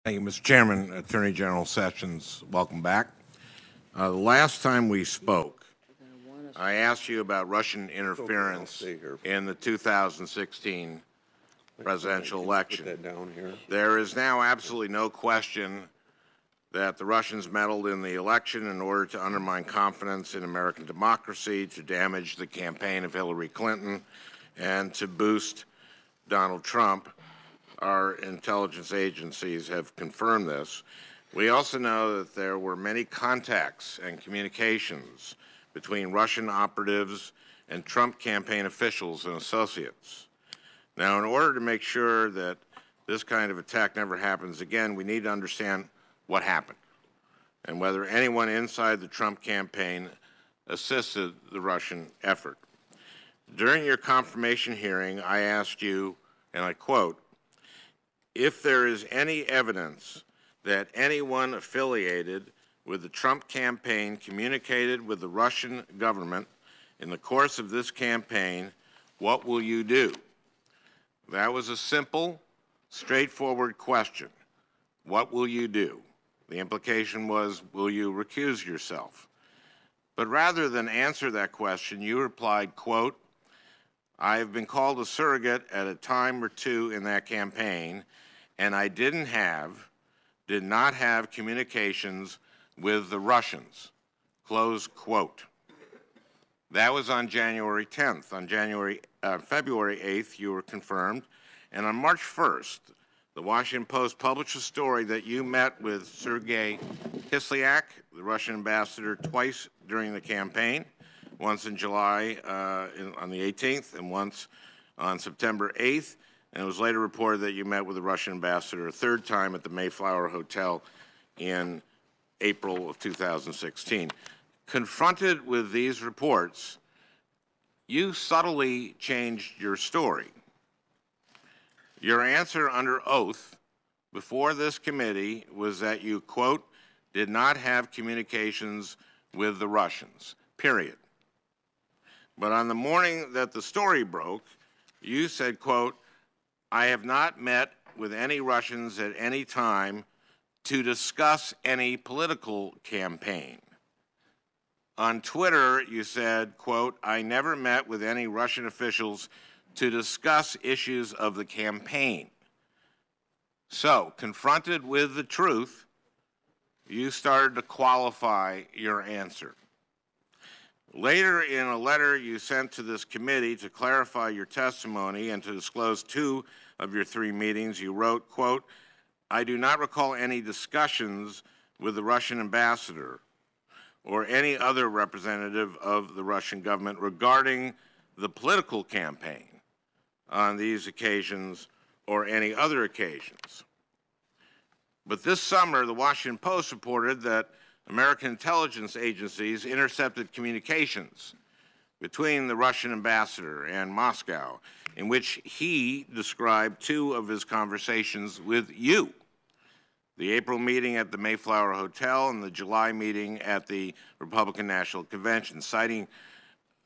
Thank you, Mr. Chairman. Attorney General Sessions, welcome back. The last time we spoke, I asked you about Russian interference in the 2016 presidential election. There is now absolutely no question that the Russians meddled in the election in order to undermine confidence in American democracy, to damage the campaign of Hillary Clinton, and to boost Donald Trump. Our intelligence agencies have confirmed this. We also know that there were many contacts and communications between Russian operatives and Trump campaign officials and associates. Now, in order to make sure that this kind of attack never happens again, we need to understand what happened and whether anyone inside the Trump campaign assisted the Russian effort. During your confirmation hearing, I asked you, and I quote, if there is any evidence that anyone affiliated with the Trump campaign communicated with the Russian government in the course of this campaign, what will you do? That was a simple, straightforward question. What will you do? The implication was, will you recuse yourself? But rather than answer that question, you replied, quote, I have been called a surrogate at a time or two in that campaign, and I did not have communications with the Russians, close quote. That was on January 10th. On February 8th, you were confirmed, and on March 1st, the Washington Post published a story that you met with Sergei Kislyak, the Russian ambassador, twice during the campaign, once in July on the 18th and once on September 8th. And it was later reported that you met with the Russian ambassador a third time at the Mayflower Hotel in April of 2016. Confronted with these reports, you subtly changed your story. Your answer under oath before this committee was that you, quote, did not have communications with the Russians, period. But on the morning that the story broke, you said, quote, I have not met with any Russians at any time to discuss any political campaign. On Twitter, you said, quote, I never met with any Russian officials to discuss issues of the campaign. So, confronted with the truth, you started to qualify your answer. Later, in a letter you sent to this committee to clarify your testimony and to disclose 2 of your 3 meetings, you wrote, quote, I do not recall any discussions with the Russian ambassador or any other representative of the Russian government regarding the political campaign on these occasions or any other occasions. But this summer, the Washington Post reported that American intelligence agencies intercepted communications between the Russian ambassador and Moscow, in which he described 2 of his conversations with you, the April meeting at the Mayflower Hotel and the July meeting at the Republican National Convention. Citing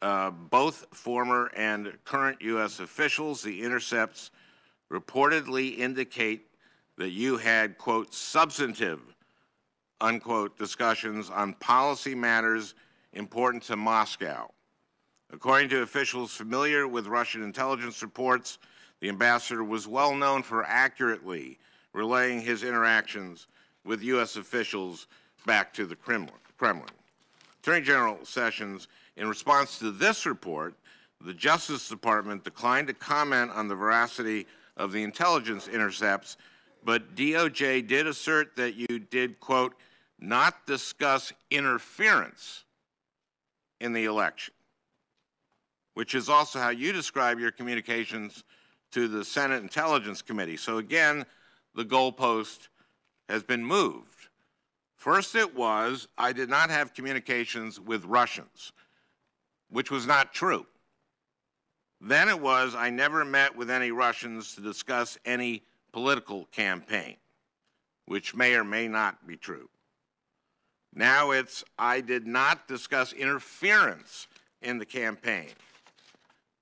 both former and current U.S. officials, the intercepts reportedly indicate that you had, quote, substantive, unquote, discussions on policy matters important to Moscow. According to officials familiar with Russian intelligence reports, the ambassador was well known for accurately relaying his interactions with U.S. officials back to the Kremlin. Attorney General Sessions, in response to this report, the Justice Department declined to comment on the veracity of the intelligence intercepts, but DOJ did assert that you did, quote, not discuss interference in the election, which is also how you describe your communications to the Senate Intelligence Committee. So again, the goalpost has been moved. First it was, I did not have communications with Russians, which was not true. Then it was, I never met with any Russians to discuss any political campaign, which may or may not be true. Now it's, I did not discuss interference in the campaign,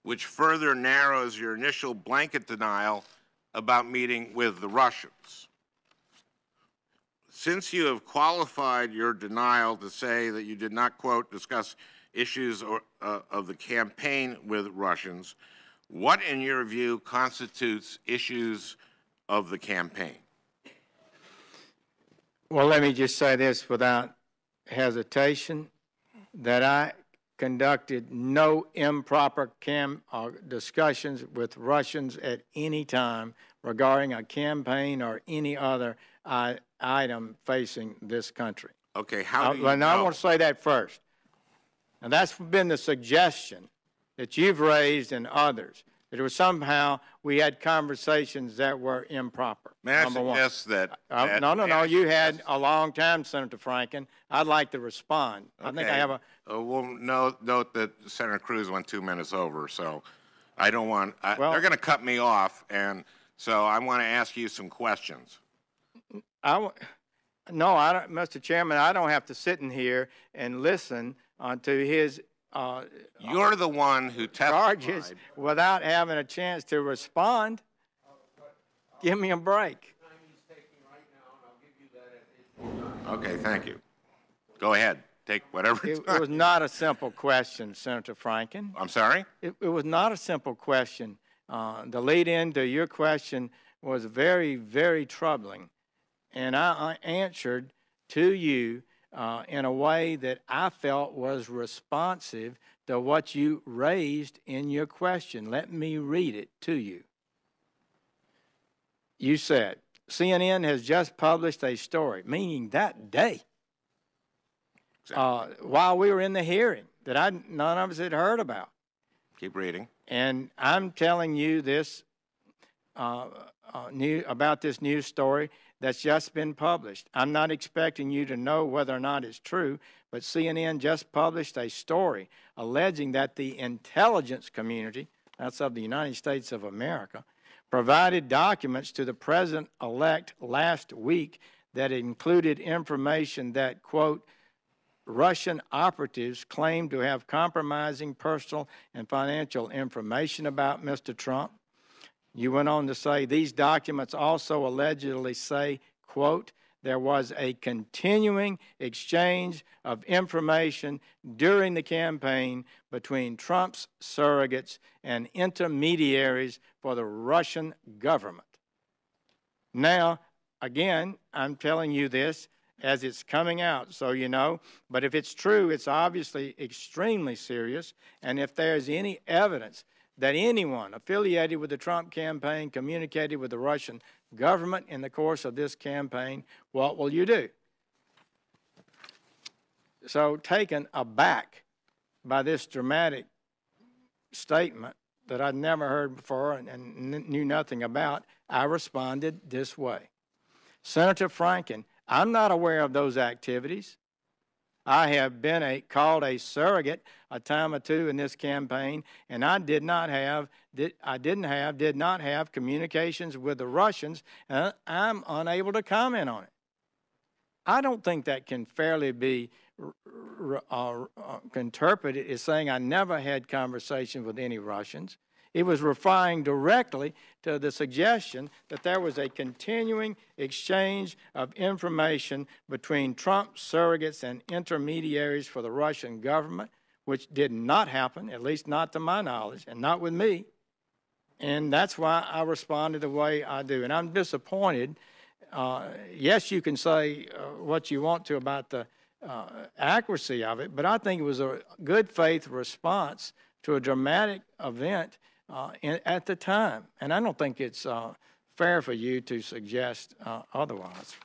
which further narrows your initial blanket denial about meeting with the Russians. since you have qualified your denial to say that you did not, quote, discuss issues of the campaign with Russians, what, in your view, constitutes issues of the campaign? Well, let me just say this without hesitation, that I conducted no improper discussions with Russians at any time regarding a campaign or any other item facing this country. Okay, how do you know? I want to say that first. And that's been the suggestion that you've raised and others, that it was somehow we had conversations that were improper. May I suggest that... No. You had a long time, Senator Franken. I'd like to respond. Okay. I think I have a... Well, note that Senator Cruz went 2 minutes over, so I don't want... they're going to cut me off, and so I want to ask you some questions. No, I don't, Mr. Chairman, I don't have to sit in here and listen to his... You're the one who testified. Charges without having a chance to respond. Give me a break. Okay, thank you. Go ahead. Take whatever time. It was not a simple question, Senator Franken. I'm sorry? It was not a simple question. The lead-in to your question was very, very troubling. And I answered to you in a way that I felt was responsive to what you raised in your question. Let me read it to you. You said, CNN has just published a story, meaning that day, exactly. While we were in the hearing, that none of us had heard about. Keep reading. And I'm telling you this about this news story that's just been published. I'm not expecting you to know whether or not it's true, but CNN just published a story alleging that the intelligence community, that's of the United States of America, provided documents to the president-elect last week that included information that, quote, Russian operatives claimed to have compromising personal and financial information about Mr. Trump. You went on to say these documents also allegedly say, quote, there was a continuing exchange of information during the campaign between Trump's surrogates and intermediaries for the Russian government. Now, again, I'm telling you this as it's coming out, so you know, but if it's true, it's obviously extremely serious, and if there's any evidence that anyone affiliated with the Trump campaign communicated with the Russian government in the course of this campaign, what will you do? So, taken aback by this dramatic statement that I'd never heard before and knew nothing about, I responded this way. Senator Franken, I'm not aware of those activities. I have been called a surrogate a time or two in this campaign, and I did not have communications with the Russians, and I'm unable to comment on it. I don't think that can fairly be interpreted as saying I never had conversations with any Russians. It was referring directly to the suggestion that there was a continuing exchange of information between Trump surrogates and intermediaries for the Russian government, which did not happen, at least not to my knowledge, and not with me. And that's why I responded the way I do. And I'm disappointed. Yes, you can say what you want to about the accuracy of it, but I think it was a good faith response to a dramatic event at the time. And I don't think it's fair for you to suggest otherwise.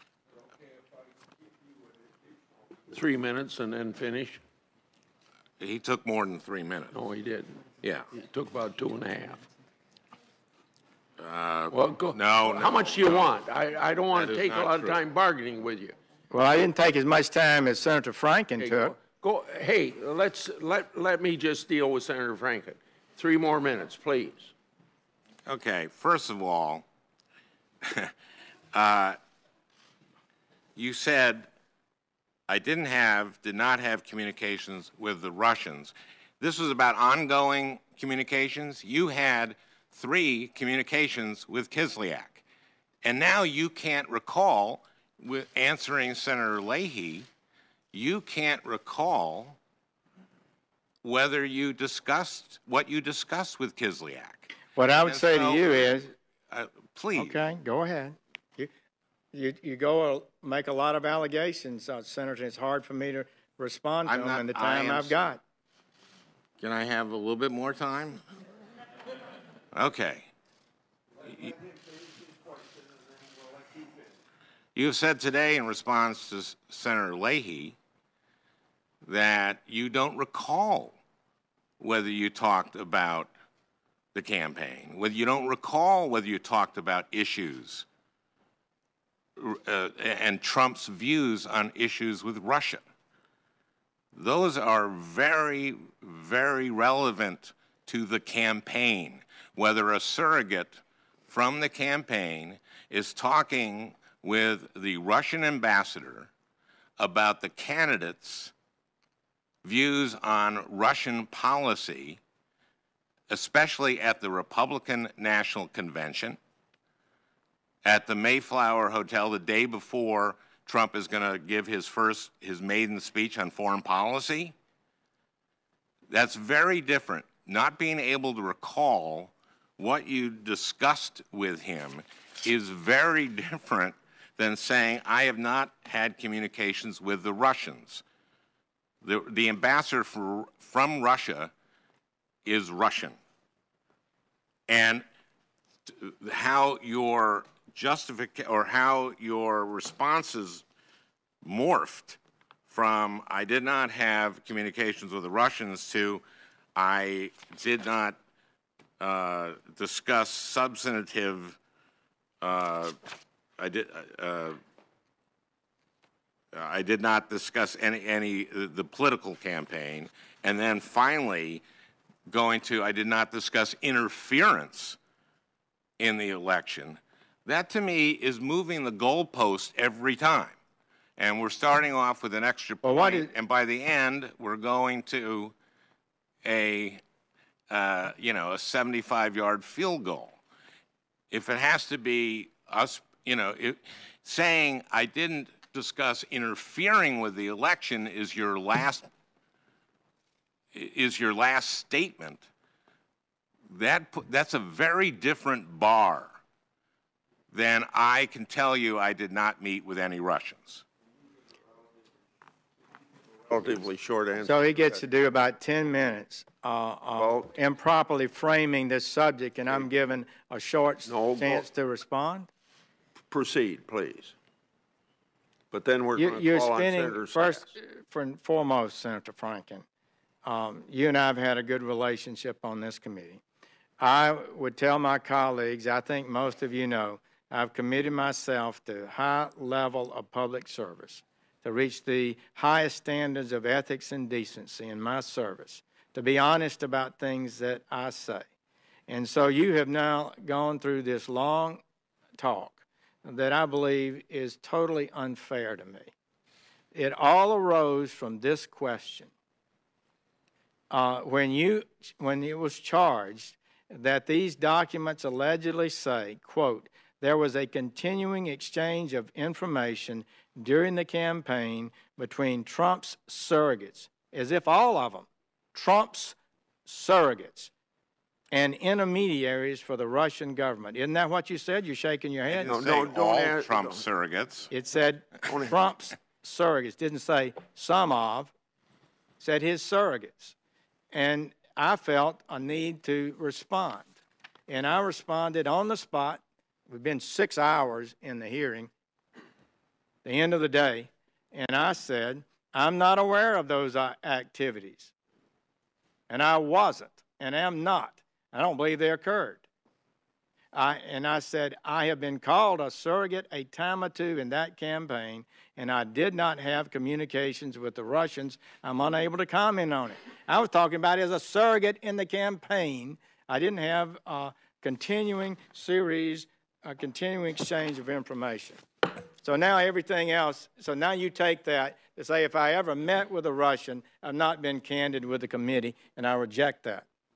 3 minutes and then finish? He took more than 3 minutes. No, he didn't. Yeah. He took about 2.5. Well, go. No. How much do you want? I don't want to take a lot of time bargaining with you. Well, I didn't take as much time as Senator Franken took. Hey, let me just deal with Senator Franken. 3 more minutes, please. Okay. First of all, you said I did not have communications with the Russians. This was about ongoing communications. You had 3 communications with Kislyak, and now you can't recall with answering Senator Leahy, you can't recall whether you discussed what you discussed with Kislyak. What I would say to you is, please. okay, go ahead. You go make a lot of allegations, Senator. It's hard for me to respond to them in the time I've got. Can I have a little bit more time? Okay. You have said today in response to Senator Leahy that you don't recall whether you talked about the campaign, whether you don't recall whether you talked about issues and Trump's views on issues with Russia. Those are very, very relevant to the campaign, whether a surrogate from the campaign is talking with the Russian ambassador about the candidate's views on Russian policy, especially at the Republican National Convention, at the Mayflower Hotel the day before Trump is going to give his maiden speech on foreign policy. That's very different. Not being able to recall what you discussed with him is very different than saying, I have not had communications with the Russians. The ambassador from Russia is Russian. And how your how your responses morphed from I did not have communications with the Russians to I did not discuss substantive I did not discuss the political campaign, and then finally going to I did not discuss interference in the election. That to me is moving the goalpost every time. And we're starting off with an extra point, and by the end we're going to a 75-yard field goal. If it has to be us, saying I didn't discuss interfering with the election is your last statement. That's a very different bar than I can tell you I did not meet with any Russians. Relatively short answer. So he gets to do about 10 minutes improperly framing this subject, and I'm given a short chance to respond. Proceed, please. But then we're going to call on Senator First and foremost, Senator Franken, you and I have had a good relationship on this committee. I would tell my colleagues, I think most of you know, I've committed myself to a high level of public service, to reach the highest standards of ethics and decency in my service, to be honest about things that I say. And so you have now gone through this long talk that I believe is totally unfair to me. It all arose from this question. When it was charged that these documents allegedly say, quote, there was a continuing exchange of information during the campaign between Trump's surrogates, as if all of them, Trump's surrogates, and intermediaries for the Russian government. Isn't that what you said? You're shaking your head. No, don't all Trump's surrogates. It said Trump's surrogates. Didn't say some of. It said his surrogates. And I felt a need to respond. And I responded on the spot. We've been 6 hours in the hearing, the end of the day, and I said, I'm not aware of those activities. And I wasn't, and am not. I don't believe they occurred. And I said, I have been called a surrogate a time or two in that campaign, and I did not have communications with the Russians. I'm unable to comment on it. I was talking about as a surrogate in the campaign. I didn't have a continuing series, a continuing exchange of information. So now everything else, so now you take that to say if I ever met with a Russian, I've not been candid with the committee, and I reject that.